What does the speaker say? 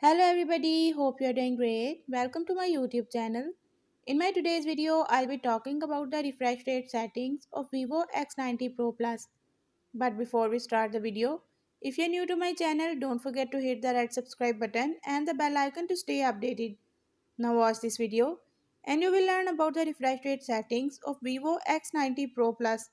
Hello everybody, hope you're doing great. Welcome to my YouTube channel. In my today's video, I'll be talking about the refresh rate settings of Vivo X90 Pro Plus. But before we start the video, if you're new to my channel, don't forget to hit the red subscribe button and the bell icon to stay updated. Now watch this video and you will learn about the refresh rate settings of Vivo X90 Pro Plus.